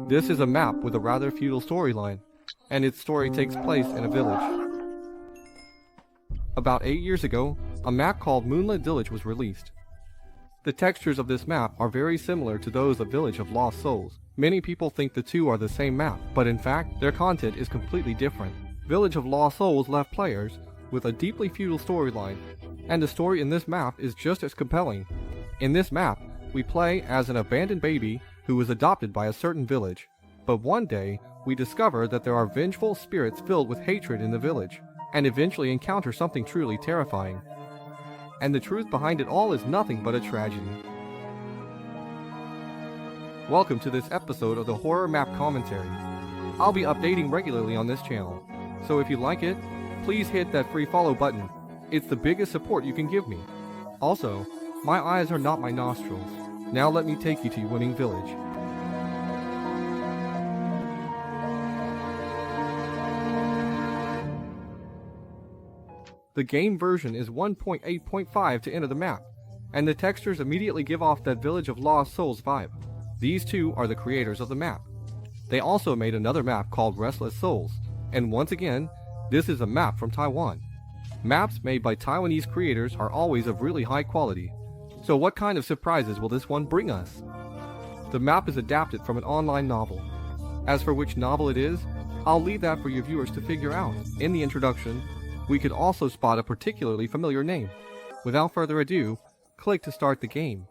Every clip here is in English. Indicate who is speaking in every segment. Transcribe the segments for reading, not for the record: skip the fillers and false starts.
Speaker 1: This is a map with a rather feudal storyline, and its story takes place in a village. About 8 years ago, a map called Moonlit Village was released. The textures of this map are very similar to those of Village of Lost Souls. Many people think the two are the same map, but in fact, their content is completely different. Village of Lost Souls left players with a deeply feudal storyline, and the story in this map is just as compelling. In this map, we play as an abandoned baby who was adopted by a certain village. But one day, we discover that there are vengeful spirits filled with hatred in the village, and eventually encounter something truly terrifying. And the truth behind it all is nothing but a tragedy. Welcome to this episode of the Horror Map Commentary. I'll be updating regularly on this channel, so if you like it, please hit that free follow button. It's the biggest support you can give me. Also, my eyes are not my nostrils. Now let me take you to Winning Village. The game version is 1.8.5 to enter the map, and the textures immediately give off that Village of Lost Souls vibe. These two are the creators of the map. They also made another map called Restless Souls, and once again, this is a map from Taiwan. Maps made by Taiwanese creators are always of really high quality. So what kind of surprises will this one bring us? The map is adapted from an online novel. As for which novel it is, I'll leave that for your viewers to figure out. In the introduction, we could also spot a particularly familiar name. Without further ado, click to start the game.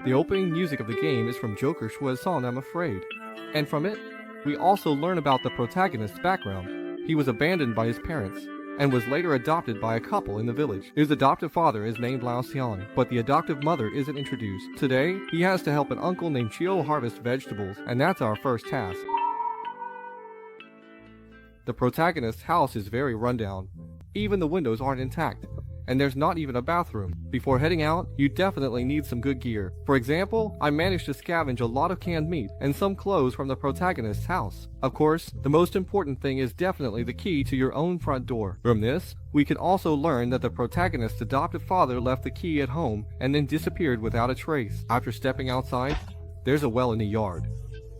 Speaker 1: The opening music of the game is from Joker Shue's song I'm Afraid, and from it, we also learn about the protagonist's background. He was abandoned by his parents, and was later adopted by a couple in the village. His adoptive father is named Lao Xian, but the adoptive mother isn't introduced. Today, he has to help an uncle named Chio harvest vegetables, and that's our first task. The protagonist's house is very rundown. Even the windows aren't intact, and there's not even a bathroom. Before heading out, you definitely need some good gear. For example, I managed to scavenge a lot of canned meat and some clothes from the protagonist's house. Of course, the most important thing is definitely the key to your own front door. From this, we can also learn that the protagonist's adoptive father left the key at home and then disappeared without a trace. After stepping outside, there's a well in the yard.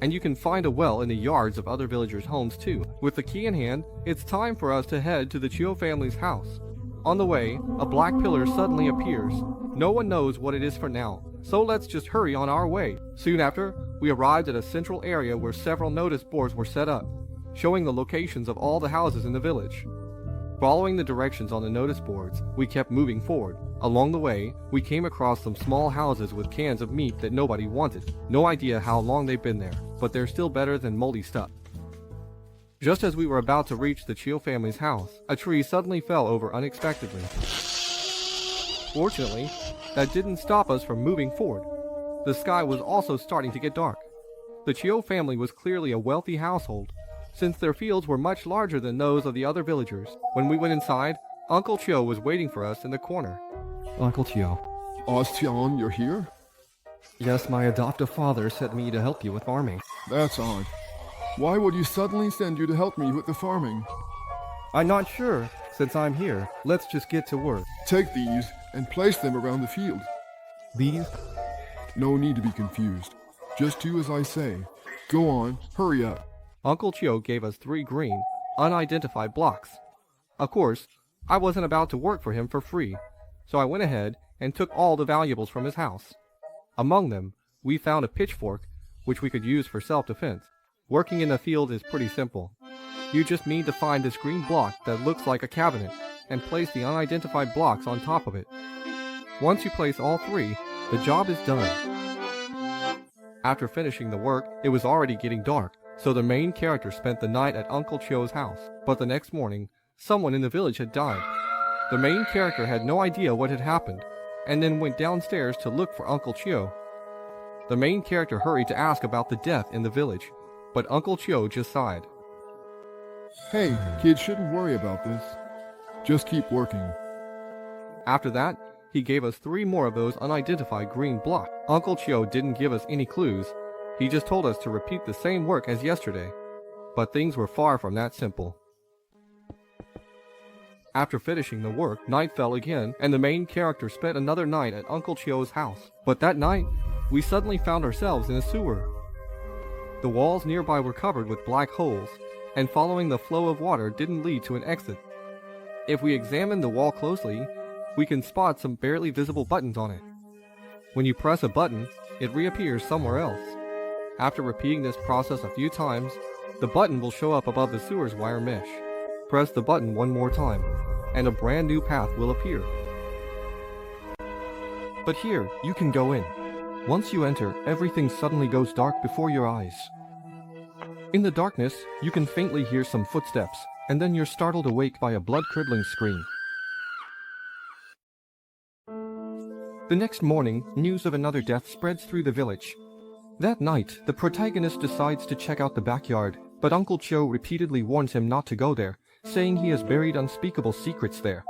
Speaker 1: And you can find a well in the yards of other villagers' homes too. With the key in hand, it's time for us to head to the Chio family's house. On the way, a black pillar suddenly appears. No one knows what it is for now, so let's just hurry on our way. Soon after, we arrived at a central area where several notice boards were set up, showing the locations of all the houses in the village. Following the directions on the notice boards, we kept moving forward. Along the way, we came across some small houses with cans of meat that nobody wanted. No idea how long they've been there, but they're still better than moldy stuff. Just as we were about to reach the Chio family's house, a tree suddenly fell over unexpectedly. Fortunately, that didn't stop us from moving forward. The sky was also starting to get dark. The Chio family was clearly a wealthy household, since their fields were much larger than those of the other villagers. When we went inside, Uncle Chio was waiting for us in the corner. Uncle Chio.
Speaker 2: Ostian, you're here?
Speaker 1: Yes, my adoptive father sent me to help you with farming.
Speaker 2: That's odd. Why would you suddenly send you to help me with the farming?
Speaker 1: I'm not sure. Since I'm here, let's just get to work.
Speaker 2: Take these and place them around the field.
Speaker 1: These?
Speaker 2: No need to be confused. Just do as I say. Go on, hurry up.
Speaker 1: Uncle Chio gave us 3 green, unidentified blocks. Of course, I wasn't about to work for him for free, so I went ahead and took all the valuables from his house. Among them, we found a pitchfork, which we could use for self-defense. Working in the field is pretty simple. You just need to find this green block that looks like a cabinet and place the unidentified blocks on top of it. Once you place all 3, the job is done. After finishing the work, it was already getting dark, so the main character spent the night at Uncle Chio's house. But the next morning, someone in the village had died. The main character had no idea what had happened, and then went downstairs to look for Uncle Chio. The main character hurried to ask about the death in the village, but Uncle Chio just sighed.
Speaker 2: Hey, kids shouldn't worry about this. Just keep working.
Speaker 1: After that, he gave us 3 more of those unidentified green blocks. Uncle Chio didn't give us any clues. He just told us to repeat the same work as yesterday. But things were far from that simple. After finishing the work, night fell again, and the main character spent another night at Uncle Chio's house. But that night, we suddenly found ourselves in a sewer. The walls nearby were covered with black holes, and following the flow of water didn't lead to an exit. If we examine the wall closely, we can spot some barely visible buttons on it. When you press a button, it reappears somewhere else. After repeating this process a few times, the button will show up above the sewer's wire mesh. Press the button one more time, and a brand new path will appear. But here, you can go in. Once you enter, everything suddenly goes dark before your eyes. In the darkness, you can faintly hear some footsteps, and then you're startled awake by a blood-curdling scream. The next morning, news of another death spreads through the village. That night, the protagonist decides to check out the backyard, but Uncle Chio repeatedly warns him not to go there, saying he has buried unspeakable secrets there.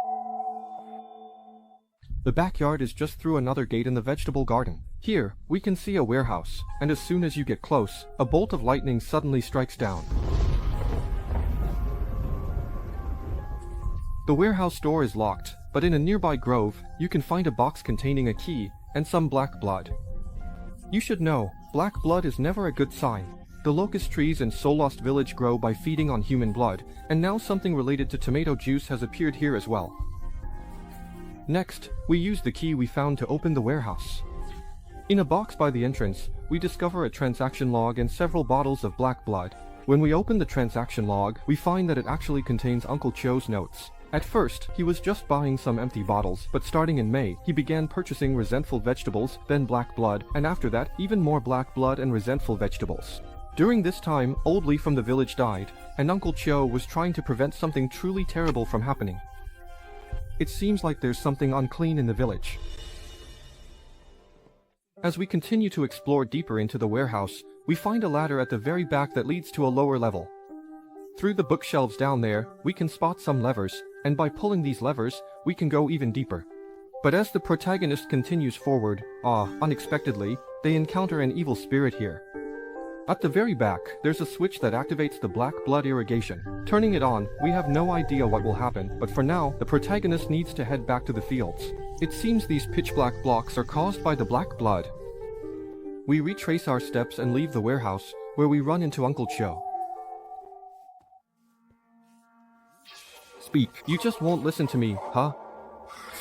Speaker 1: The backyard is just through another gate in the vegetable garden. Here, we can see a warehouse, and as soon as you get close, a bolt of lightning suddenly strikes down. The warehouse door is locked, but in a nearby grove, you can find a box containing a key and some black blood. You should know, black blood is never a good sign. The locust trees in Solost village grow by feeding on human blood, and now something related to tomato juice has appeared here as well. Next, we use the key we found to open the warehouse. In a box by the entrance, we discover a transaction log and several bottles of black blood. When we open the transaction log, we find that it actually contains Uncle Chio's notes. At first, he was just buying some empty bottles, but starting in May, he began purchasing resentful vegetables, then black blood, and after that, even more black blood and resentful vegetables. During this time, Old Lee from the village died, and Uncle Chio was trying to prevent something truly terrible from happening. It seems like there's something unclean in the village. As we continue to explore deeper into the warehouse, we find a ladder at the very back that leads to a lower level. Through the bookshelves down there, we can spot some levers, and by pulling these levers, we can go even deeper. But as the protagonist continues forward, unexpectedly, they encounter an evil spirit here. At the very back, there's a switch that activates the black blood irrigation. Turning it on, we have no idea what will happen, but for now, the protagonist needs to head back to the fields. It seems these pitch-black blocks are caused by the black blood. We retrace our steps and leave the warehouse, where we run into Uncle Chio. Speak, you just won't listen to me, huh?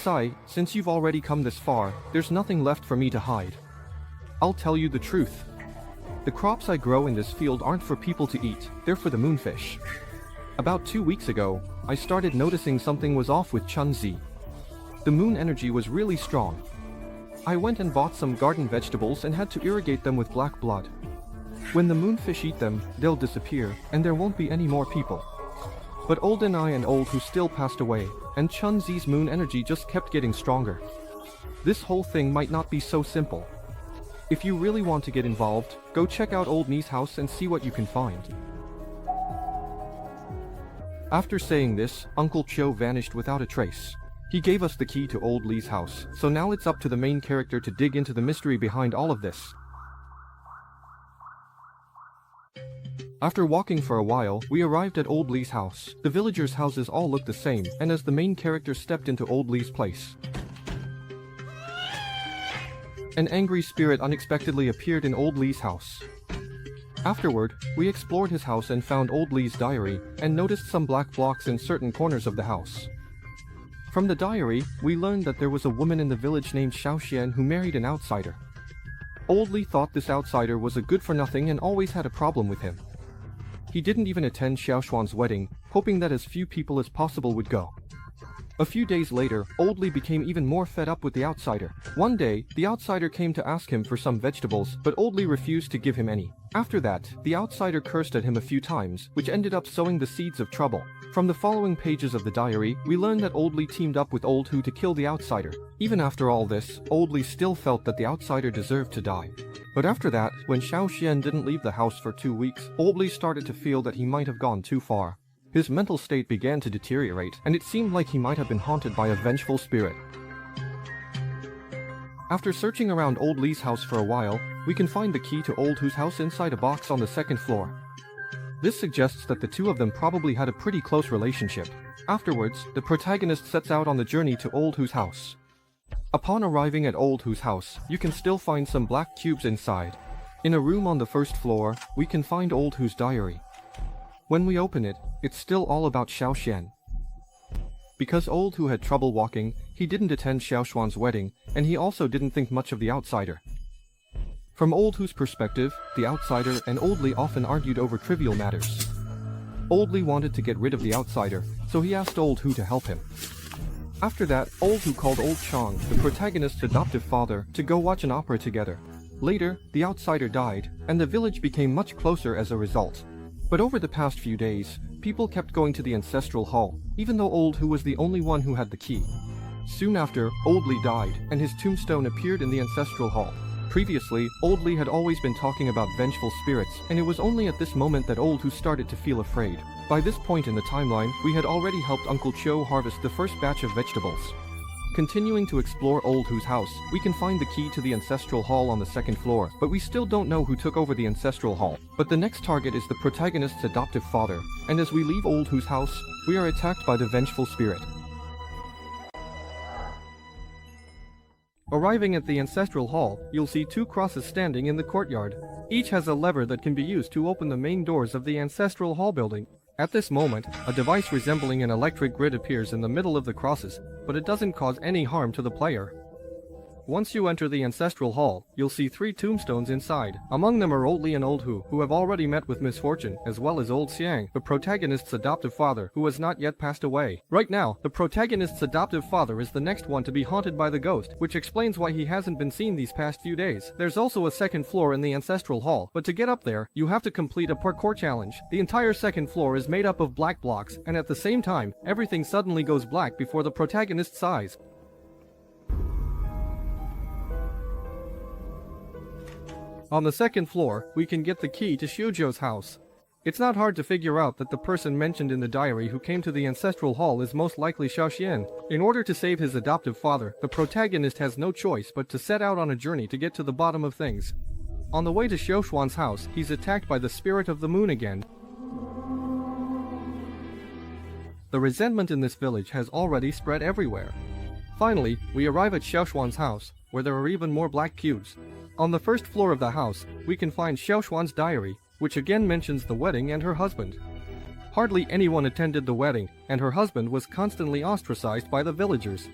Speaker 1: Sai, since you've already come this far, there's nothing left for me to hide. I'll tell you the truth. The crops I grow in this field aren't for people to eat, they're for the moonfish. About 2 weeks ago, I started noticing something was off with Chunzi. The moon energy was really strong. I went and bought some garden vegetables and had to irrigate them with black blood. When the moonfish eat them, they'll disappear, and there won't be any more people. But Old and I and Old who still passed away, and Chunzi's moon energy just kept getting stronger. This whole thing might not be so simple. If you really want to get involved, go check out Old Ni's house and see what you can find. After saying this, Uncle Chio vanished without a trace. He gave us the key to Old Lee's house, so now it's up to the main character to dig into the mystery behind all of this. After walking for a while, we arrived at Old Lee's house. The villagers' houses all look the same, and as the main character stepped into Old Lee's place, an angry spirit unexpectedly appeared in Old Lee's house. Afterward, we explored his house and found Old Lee's diary, and noticed some black blocks in certain corners of the house. From the diary, we learned that there was a woman in the village named Xiaoxian who married an outsider. Old Lee thought this outsider was a good-for-nothing and always had a problem with him. He didn't even attend Xiaoxuan's wedding, hoping that as few people as possible would go. A few days later, Old Lee became even more fed up with the outsider. One day, the outsider came to ask him for some vegetables, but Old Lee refused to give him any. After that, the outsider cursed at him a few times, which ended up sowing the seeds of trouble. From the following pages of the diary, we learn that Old Lee teamed up with Old Hu to kill the outsider. Even after all this, Old Lee still felt that the outsider deserved to die. But after that, when Xiaoxian didn't leave the house for 2 weeks, Old Lee started to feel that he might have gone too far. His mental state began to deteriorate, and it seemed like he might have been haunted by a vengeful spirit. After searching around Old Lee's house for a while, we can find the key to Old Hu's house inside a box on the second floor. This suggests that the two of them probably had a pretty close relationship. Afterwards, the protagonist sets out on the journey to Old Hu's house. Upon arriving at Old Hu's house, you can still find some black cubes inside. In a room on the first floor, we can find Old Hu's diary. When we open it, it's still all about Xiao Xian. Because Old Hu had trouble walking, he didn't attend Xiao Xuan's wedding, and he also didn't think much of the outsider. From Old Hu's perspective, the outsider and Old Li often argued over trivial matters. Old Li wanted to get rid of the outsider, so he asked Old Hu to help him. After that, Old Hu called Old Chang, the protagonist's adoptive father, to go watch an opera together. Later, the outsider died, and the village became much closer as a result. But over the past few days, people kept going to the ancestral hall, even though Old Hu was the only one who had the key. Soon after, Old Li died, and his tombstone appeared in the ancestral hall. Previously, Old Li had always been talking about vengeful spirits, and it was only at this moment that Old Hu started to feel afraid. By this point in the timeline, we had already helped Uncle Chiu harvest the first batch of vegetables. Continuing to explore Old Hu's house, we can find the key to the ancestral hall on the second floor, but we still don't know who took over the ancestral hall. But the next target is the protagonist's adoptive father, and as we leave Old Hu's house, we are attacked by the vengeful spirit. Arriving at the ancestral hall, you'll see two crosses standing in the courtyard. Each has a lever that can be used to open the main doors of the ancestral hall building. At this moment, a device resembling an electric grid appears in the middle of the crosses, but it doesn't cause any harm to the player. Once you enter the ancestral hall, you'll see 3 tombstones inside. Among them are Old Li and Old Hu, who have already met with misfortune, as well as Old Xiang, the protagonist's adoptive father, who has not yet passed away. Right now, the protagonist's adoptive father is the next one to be haunted by the ghost, which explains why he hasn't been seen these past few days. There's also a second floor in the ancestral hall, but to get up there, you have to complete a parkour challenge. The entire second floor is made up of black blocks, and at the same time, everything suddenly goes black before the protagonist's eyes. On the second floor, we can get the key to Xiuzhou's house. It's not hard to figure out that the person mentioned in the diary who came to the ancestral hall is most likely Xiao Xian. In order to save his adoptive father, the protagonist has no choice but to set out on a journey to get to the bottom of things. On the way to Xiao Xuan's house, he's attacked by the spirit of the moon again. The resentment in this village has already spread everywhere. Finally, we arrive at Xiao Xuan's house, where there are even more black cubes. On the first floor of the house, we can find Xiao Xuan's diary, which again mentions the wedding and her husband. Hardly anyone attended the wedding, and her husband was constantly ostracized by the villagers.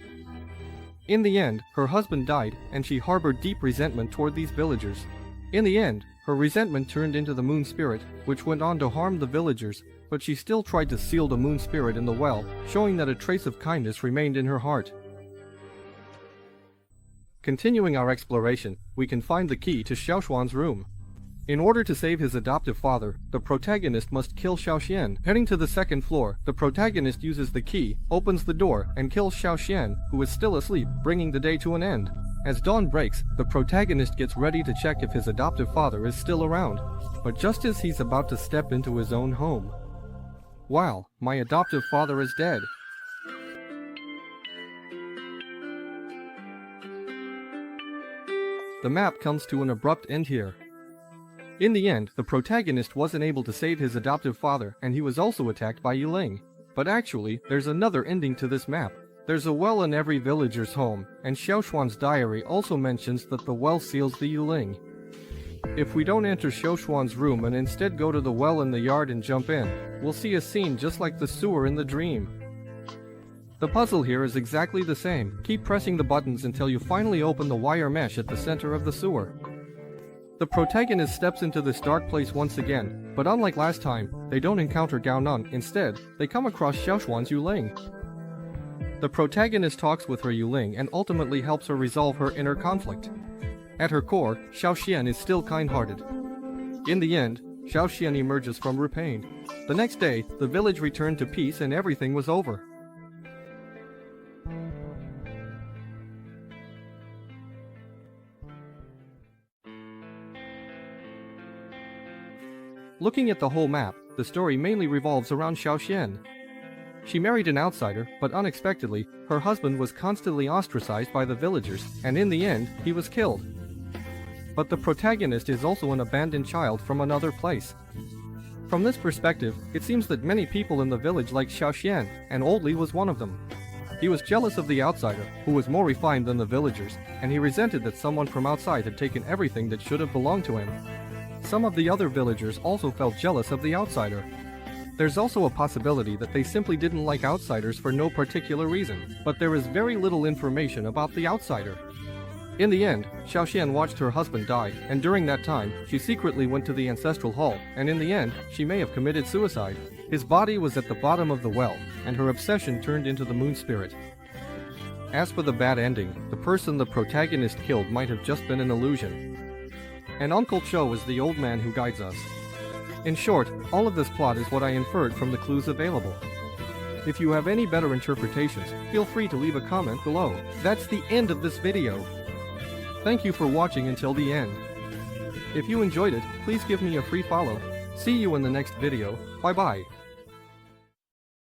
Speaker 1: In the end, her husband died, and she harbored deep resentment toward these villagers. In the end, her resentment turned into the moon spirit, which went on to harm the villagers, but she still tried to seal the moon spirit in the well, showing that a trace of kindness remained in her heart. Continuing our exploration, we can find the key to Xiao Xuan's room. In order to save his adoptive father, the protagonist must kill Xiao Xian. Heading to the second floor, the protagonist uses the key, opens the door, and kills Xiao Xian, who is still asleep, bringing the day to an end. As dawn breaks, the protagonist gets ready to check if his adoptive father is still around. But just as he's about to step into his own home, wow, my adoptive father is dead. The map comes to an abrupt end here. In the end, the protagonist wasn't able to save his adoptive father, and he was also attacked by Yuling. But actually, there's another ending to this map. There's a well in every villager's home, and Xiao Xuan's diary also mentions that the well seals the Yuling. If we don't enter Xiao Xuan's room and instead go to the well in the yard and jump in, we'll see a scene just like the sewer in the dream. The puzzle here is exactly the same. Keep pressing the buttons until you finally open the wire mesh at the center of the sewer. The protagonist steps into this dark place once again, but unlike last time, they don't encounter Gao Nan. Instead, they come across Xiao Xuan's Yuling. The protagonist talks with her Yuling and ultimately helps her resolve her inner conflict. At her core, Xiao Xian is still kind-hearted. In the end, Xiao Xian emerges from her pain. The next day, the village returned to peace and everything was over. Looking at the whole map, the story mainly revolves around Xiao Xian. She married an outsider, but unexpectedly, her husband was constantly ostracized by the villagers, and in the end, he was killed. But the protagonist is also an abandoned child from another place. From this perspective, it seems that many people in the village liked Xiaoxian, and Old Li was one of them. He was jealous of the outsider, who was more refined than the villagers, and he resented that someone from outside had taken everything that should have belonged to him. Some of the other villagers also felt jealous of the outsider. There's also a possibility that they simply didn't like outsiders for no particular reason, but there is very little information about the outsider. In the end, Xiaoxian watched her husband die, and during that time, she secretly went to the ancestral hall, and in the end, she may have committed suicide. His body was at the bottom of the well, and her obsession turned into the moon spirit. As for the bad ending, the person the protagonist killed might have just been an illusion. And Uncle Cho is the old man who guides us. In short, all of this plot is what I inferred from the clues available. If you have any better interpretations, feel free to leave a comment below. That's the end of this video. Thank you for watching until the end. If you enjoyed it, please give me a free follow. See you in the next video. Bye bye.